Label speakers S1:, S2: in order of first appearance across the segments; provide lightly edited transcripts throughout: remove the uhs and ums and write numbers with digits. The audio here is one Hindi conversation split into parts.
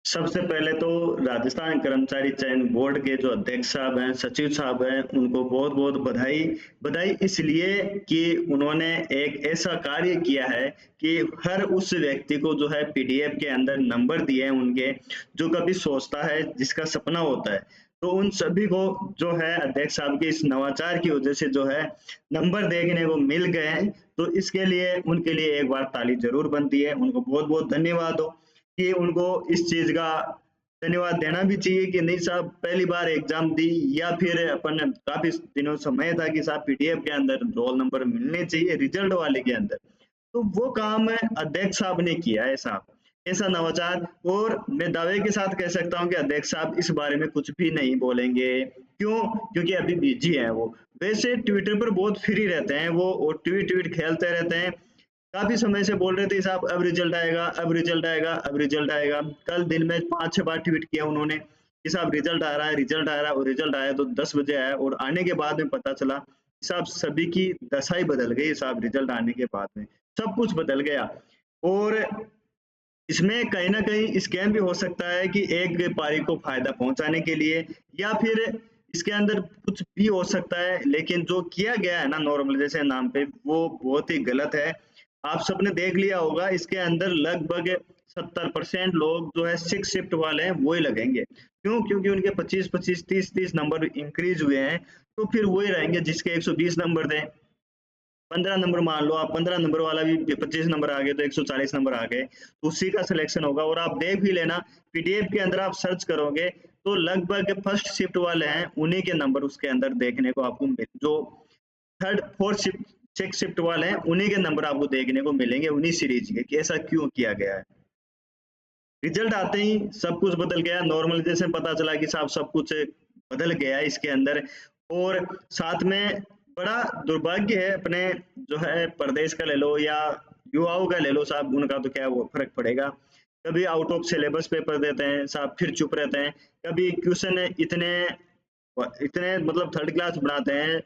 S1: सबसे पहले तो राजस्थान कर्मचारी चयन बोर्ड के जो अध्यक्ष साहब हैं, सचिव साहब हैं, उनको बहुत-बहुत बधाई। बधाई इसलिए कि उन्होंने एक ऐसा कार्य किया है कि हर उस व्यक्ति को जो है पीडीएफ के अंदर नंबर दिए हैं उनके, जो कभी सोचता है, जिसका सपना होता है। तो उन सभी को जो है अध्यक्ष साहब के इस नवाचार की वजह से जो है नंबर देखने को मिल गए हैं। तो इसके लिए उनके लिए एक बार ताली ज़रूर बनती है। उनको बहुत-बहुत धन्यवाद हो। कि उनको इस चीज का धन्यवाद देना भी चाहिए कि नहीं साहब पहली बार एग्जाम दी, या फिर अपन काफी दिनों समय था कि साहब पीडीएफ के अंदर रोल नंबर मिलने चाहिए रिजल्ट वाले के अंदर। तो वो काम अध्यक्ष साहब ने किया है साहब, ऐसा नवाचार। और मैं दावे के साथ कह सकता हूँ कि अध्यक्ष साहब इस बारे में कुछ भी नहीं बोलेंगे। क्यों? क्योंकि अभी बिजी है वो। वैसे ट्विटर पर बहुत फ्री रहते हैं वो, और ट्वीट ट्वीट खेलते रहते हैं। काफी समय से बोल रहे थे साहब अब रिजल्ट आएगा, अब रिजल्ट आएगा, अब रिजल्ट आएगा। कल दिन में 5-6 बार ट्वीट किया उन्होंने कि साहब रिजल्ट आ रहा है, रिजल्ट आ रहा है। और रिजल्ट आया तो 10 बजे आया, और आने के बाद में पता चला साहब सभी की दशा ही बदल गई साहब। रिजल्ट आने के बाद में सब कुछ बदल गया। और इसमें कहीं ना कहीं स्कैम भी हो सकता है कि एक पारी को फायदा पहुंचाने के लिए, या फिर इसके अंदर कुछ भी हो सकता है। लेकिन जो किया गया है ना नॉर्मलाइजेशन नाम पे, वो बहुत ही गलत है। आप सबने देख लिया होगा इसके अंदर लगभग 70% लोग जो है 6 शिफ्ट वाले हैं वो ही लगेंगे। क्यों? क्योंकि उनके 25-25, 30-30 नंबर इंक्रीज हुए हैं। तो फिर वही रहेंगे जिसके 120 नंबर थे। 15 नंबर मान लो आप, 15 नंबर वाला भी 25 नंबर आ गए तो 140 नंबर आ गए, तो उसी का सिलेक्शन होगा। और आप देख भी लेना पीडीएफ के अंदर आप सर्च करोगे तो लगभग फर्स्ट शिफ्ट वाले हैं उन्हीं के नंबर उसके अंदर देखने को आपको जो third fourth shift six shift वाले हैं उन्हीं के नंबर आपको देखने को मिलेंगे, उन्हीं सीरीज के। कि ऐसा क्यों किया गया है? रिजल्ट आते ही सब कुछ बदल गया। नॉर्मलाइजेशन पता चला कि साहब सब कुछ बदल गया है इसके अंदर। और साथ में बड़ा दुर्भाग्य है अपने जो है प्रदेश का ले लो या युवाओं का ले लो साहब, उनका तो क्या वो फर्क पड़ेगा। कभी आउट ऑफ सिलेबस पेपर देते हैं साहब, फिर चुप रहते हैं। कभी क्वेश्चन इतने इतने मतलब थर्ड क्लास बनाते हैं,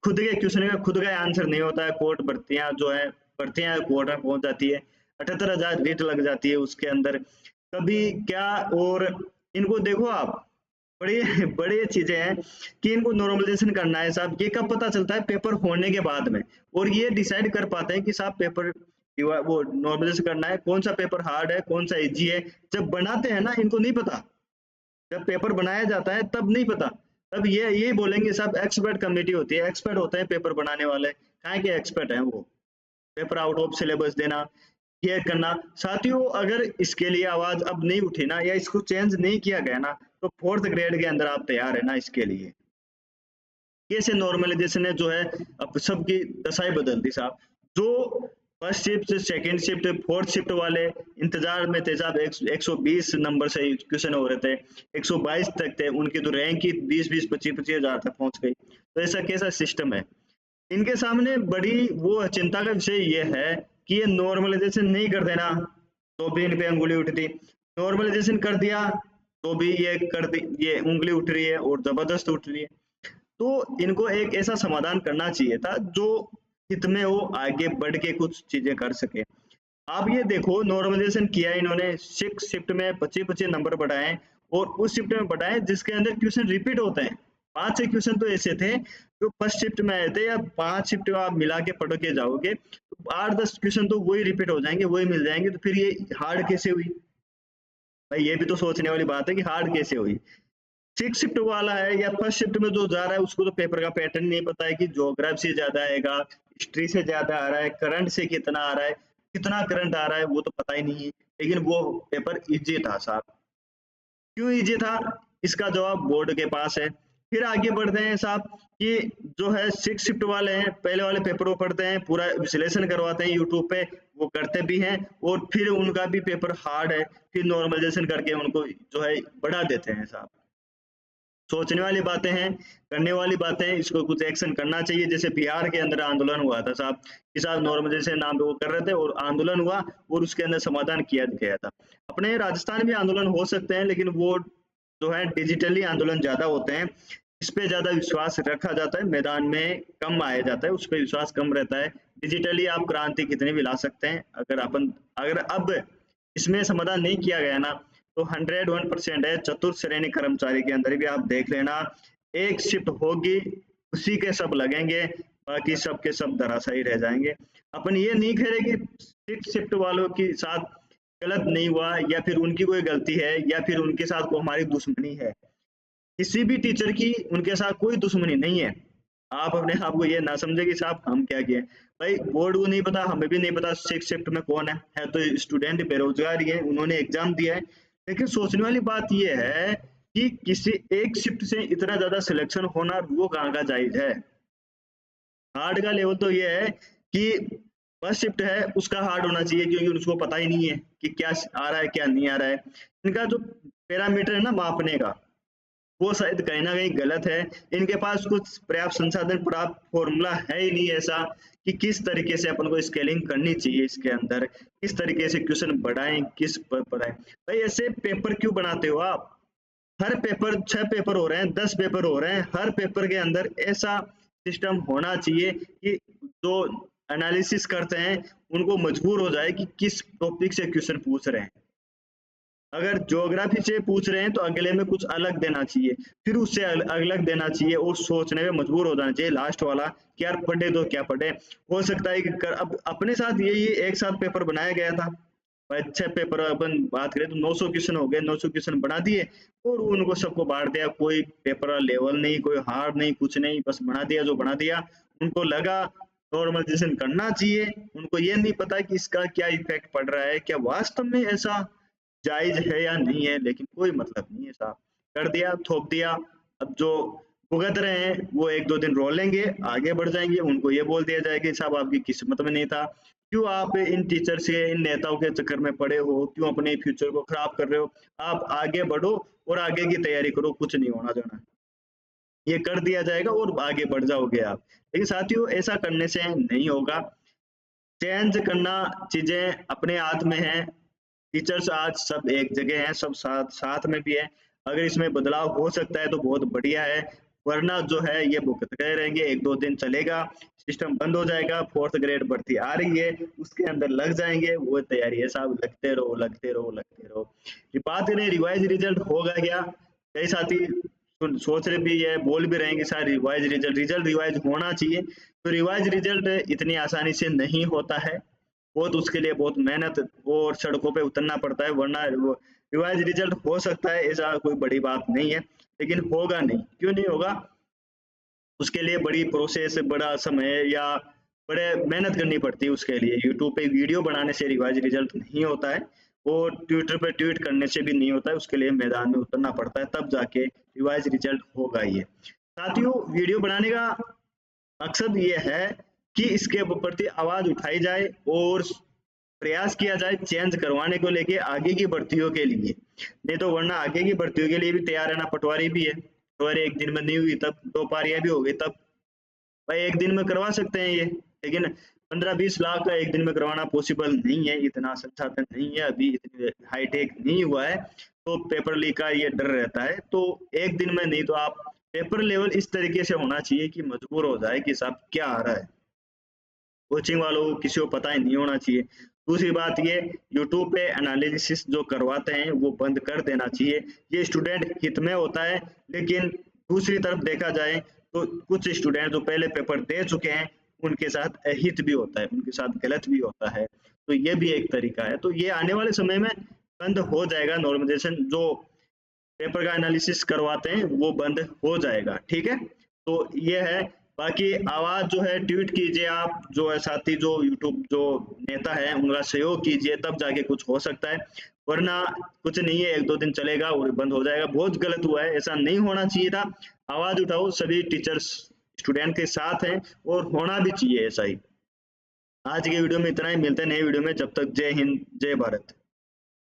S1: खुद के क्वेश्चन का खुद का आंसर नहीं होता है। कोर्ट भर्तियां जो है, भर्तियां कोर्ट में पहुंच जाती है, 78,000 रेट लग जाती है उसके अंदर। कभी क्या। और इनको देखो आप, बड़ी बड़ी चीजें हैं कि इनको नॉर्मलाइजेशन करना है साहब। ये कब पता चलता है? पेपर होने के बाद में। और ये डिसाइड कर पाते हैं कि साहब पेपर वो नॉर्मलाइजेशन करना है, कौन सा पेपर हार्ड है, कौन सा इजी है। जब बनाते हैं ना इनको नहीं पता, जब पेपर बनाया जाता है तब नहीं पता। तब ये यही बोलेंगे साहब एक्सपर्ट कमेटी होती है, एक्सपर्ट होते हैं पेपर बनाने वाले। कहाँ के एक्सपर्ट हैं वो? पेपर आउट ऑफ सिलेबस देना, ये करना। साथियों अगर इसके लिए आवाज अब नहीं उठी ना, या इसको चेंज नहीं किया गया ना, तो फोर्थ ग्रेड के अंदर आप तैयार है ना इसके लिए? कैसे नॉर्मलाइजेशन है जो है अब सबकी दशाएं बदल दी साहब। जो first shift, second shift, fourth shift वाले इंतजार में थे साहब, 120 नंबर से क्वेश्चन हो रहे थे, 122 तक थे, उनकी तो रैंक ही 20-20, 25-25 हजार तक पहुंच गई। तो ऐसा कैसा सिस्टम है? इनके सामने बड़ी वो चिंता का विषय ये है कि ये नॉर्मलाइजेशन नहीं कर देना तो भी इन पे अंगुली उठती, नॉर्मलाइजेशन कर दिया तो भी ये कर दी, ये उंगली उठ रही है और जबरदस्त उठ रही है। तो इनको एक ऐसा समाधान करना चाहिए था जो हित में वो आगे बढ़ के कुछ चीजें कर सके। आप ये देखो नॉर्मलाइजेशन किया इन्होंने, सिक्स शिफ्ट में 25-25 नंबर बढ़ाए, और उस शिफ्ट में बढ़ाए जिसके अंदर क्वेश्चन रिपीट होते हैं। 5-6 क्वेश्चन तो ऐसे थे जो फर्स्ट शिफ्ट में आए थे, या 5 शिफ्ट आप मिला के पढ़ के जाओगे तो 8-10 क्वेश्चन तो वही रिपीट हो जाएंगे, वही मिल जाएंगे। तो फिर ये हार्ड कैसे हुई भाई? ये भी तो सोचने वाली बात है कि हार्ड कैसे हुई। सिक्स शिफ्ट वाला है या फर्स्ट शिफ्ट में जो जा रहा है उसको तो पेपर का पैटर्न नहीं पता है कि ज्योग्राफी से ज्यादा आएगा, हिस्ट्री से ज्यादा आ रहा है, करंट से कितना आ रहा है, कितना करंट आ रहा है वो तो पता ही नहीं है। लेकिन वो पेपर इजी था साहब। क्यों इजी था? इसका जवाब बोर्ड के पास है। फिर आगे बढ़ते हैं साहब कि जो है सिक्स शिफ्ट वाले हैं, पहले वाले पेपर को पढ़ते हैं, पूरा विश्लेषण करवाते हैं यूट्यूब पे, वो करते भी हैं, और फिर उनका भी पेपर हार्ड है, फिर नॉर्मलाइजेशन करके उनको जो है बढ़ा देते हैं साहब। सोचने वाली बातें हैं, करने वाली बातें हैं, इसको कुछ एक्शन करना चाहिए। जैसे बिहार के अंदर आंदोलन हुआ था साहब कि साहब नॉर्मलाइजेशन नाम पे वो कर रहे थे, और आंदोलन हुआ और उसके अंदर समाधान किया गया था। अपने राजस्थान में आंदोलन हो सकते हैं, लेकिन वो जो है डिजिटली आंदोलन ज्यादा होते हैं, इस पे ज्यादा विश्वास रखा जाता है, मैदान में कम आया जाता है, उस पर विश्वास कम रहता है। डिजिटली आप क्रांति कितनी भी ला सकते हैं, अगर अब इसमें समाधान नहीं किया गया ना, तो 101% है। चतुर्थ श्रेणी कर्मचारी के अंदर भी आप देख लेना, एक शिफ्ट होगी, उसी के सब लगेंगे, बाकी सब के सब धराशायी रह जाएंगे। अपन ये नहीं कह रहे कि सिक्स शिफ्ट वालों के साथ गलत नहीं हुआ या फिर उनकी कोई गलती है या फिर उनके साथ को हमारी दुश्मनी है। किसी भी टीचर की उनके साथ कोई दुश्मनी नहीं है। आप अपने आप को ये ना समझे कि साहब हम क्या किए, भाई बोर्ड को नहीं पता, हमें भी नहीं पता सिक्स शिफ्ट में कौन है तो स्टूडेंट बेरोजगार ही है, उन्होंने एग्जाम दिया है। लेकिन सोचने वाली बात ये है कि किसी एक शिफ्ट से इतना ज्यादा सिलेक्शन होना वो कहाँ का जायज है। हार्ड का लेवल तो ये है कि फर्स्ट शिफ्ट है उसका हार्ड होना चाहिए, क्योंकि उसको पता ही नहीं है कि क्या आ रहा है क्या नहीं आ रहा है। इनका जो पैरामीटर है ना मापने का, वो शायद कहीं ना कहीं गलत है। इनके पास कुछ पर्याप्त संसाधन, पर्याप्त फॉर्मूला है ही नहीं ऐसा कि किस तरीके से अपन को स्केलिंग करनी चाहिए, इसके अंदर किस तरीके से क्वेश्चन बढ़ाएं, किस पर बढ़ाएं। भाई ऐसे पेपर क्यों बनाते हो आप? हर पेपर 6 पेपर हो रहे हैं, 10 पेपर हो रहे हैं, हर पेपर के अंदर ऐसा सिस्टम होना चाहिए कि जो एनालिसिस करते हैं उनको मजबूर हो जाए कि किस टॉपिक से क्वेश्चन पूछ रहे हैं। अगर ज्योग्राफी से पूछ रहे हैं तो अगले में कुछ अलग देना चाहिए, फिर उससे अलग देना चाहिए और सोचने में मजबूर हो जाना चाहिए लास्ट वाला कि यार पढ़े तो क्या पढ़े। हो सकता है कि अब अपने साथ यही एक साथ पेपर बनाया गया था, अच्छे पेपर अपन बात करें तो 900 क्वेश्चन हो गए, 900 क्वेश्चन बना दिए और उनको सबको बांट दिया, कोई पेपर लेवल नहीं, कोई हार्ड नहीं, कुछ नहीं, बस बना दिया जो बना दिया। उनको लगा नॉर्मलाइजेशन करना चाहिए, उनको ये नहीं पता कि इसका क्या इफेक्ट पड़ रहा है, क्या वास्तव में ऐसा जायज है या नहीं है। लेकिन कोई मतलब नहीं है साहब, कर दिया, थोप दिया। अब जो भुगत रहे हैं वो 1-2 दिन रो लेंगे, आगे बढ़ जाएंगे, उनको ये बोल दिया जाएगा साहब आपकी किस्मत में नहीं था, क्यों आप इन टीचर से, इन नेताओं के चक्कर में पड़े हो, क्यों अपने फ्यूचर को खराब कर रहे हो, आप आगे बढ़ो और आगे की तैयारी करो, कुछ नहीं होना जाना, ये कर दिया जाएगा और आगे बढ़ जाओगे आप। लेकिन साथियों ऐसा करने से नहीं होगा, चेंज करना चीजें अपने हाथ में है। टीचर्स आज सब एक जगह हैं, सब साथ में भी है, अगर इसमें बदलाव हो सकता है तो बहुत बढ़िया है, वरना जो है ये भुगतते रहेंगे, 1-2 दिन चलेगा, सिस्टम बंद हो जाएगा, 4th ग्रेड भर्ती आ रही है उसके अंदर लग जाएंगे, वो तैयारी है साहब, लगते रहो लगते रहो लगते रहो। बात करें रिवाइज रिजल्ट होगा क्या, कई साथी सोच रहे भी है, बोल भी रहे हैं कि सर रिवाइज रिजल्ट रिवाइज होना चाहिए। तो रिवाइज रिजल्ट इतनी आसानी से नहीं होता है, बहुत उसके लिए बहुत मेहनत और सड़कों पे उतरना पड़ता है, वरना रिवाइज रिजल्ट हो सकता है, ऐसा कोई बड़ी बात नहीं है, लेकिन होगा नहीं। क्यों नहीं होगा? उसके लिए बड़ी प्रोसेस, बड़ा समय या बड़े मेहनत करनी पड़ती है उसके लिए। यूट्यूब पे वीडियो बनाने से रिवाइज रिजल्ट नहीं होता है, और ट्विटर पे ट्वीट करने से भी नहीं होता है, उसके लिए मैदान में उतरना पड़ता है, तब जाके रिवाइज रिजल्ट होगा। ये साथियों वीडियो बनाने का मकसद ये है कि इसके प्रति आवाज उठाई जाए और प्रयास किया जाए चेंज करवाने को लेके आगे की भर्तियों के लिए, नहीं तो वरना आगे की भर्तियों के लिए भी तैयार रहना। पटवारी भी है, पटवारी एक दिन में नहीं हुई तब 2 पारियां भी हो गई, तब भाई एक दिन में करवा सकते हैं ये, लेकिन 15-20 लाख का एक दिन में करवाना पॉसिबल नहीं है, इतना संसाधन नहीं है, अभी इतनी हाईटेक नहीं हुआ है, तो पेपर लीक का ये डर रहता है। तो एक दिन में नहीं, तो आप पेपर लेवल इस तरीके से होना चाहिए कि मजबूर हो जाए कि साहब क्या आ रहा है, कोचिंग वालों को किसी को पता ही नहीं होना चाहिए। दूसरी बात ये, यूट्यूब पे एनालिसिस जो करवाते हैं वो बंद कर देना चाहिए, ये स्टूडेंट हित में होता है। लेकिन दूसरी तरफ देखा जाए तो कुछ स्टूडेंट जो पहले पेपर दे चुके हैं उनके साथ अहित भी होता है, उनके साथ गलत भी होता है, तो ये भी एक तरीका है। तो ये आने वाले समय में बंद हो जाएगा, नॉर्मलाइजेशन जो पेपर का एनालिसिस करवाते हैं वो बंद हो जाएगा, ठीक है। तो ये है, बाकी आवाज जो है ट्वीट कीजिए आप, जो है साथी जो यूट्यूब जो नेता है उनका सहयोग कीजिए, तब जाके कुछ हो सकता है, वरना कुछ नहीं है, 1-2 दिन चलेगा और बंद हो जाएगा। बहुत गलत हुआ है, ऐसा नहीं होना चाहिए था। आवाज उठाओ, सभी टीचर्स स्टूडेंट के साथ हैं और होना भी चाहिए ऐसा ही। आज के वीडियो में इतना ही, मिलते हैं नए वीडियो में, जब तक जय हिंद जय भारत।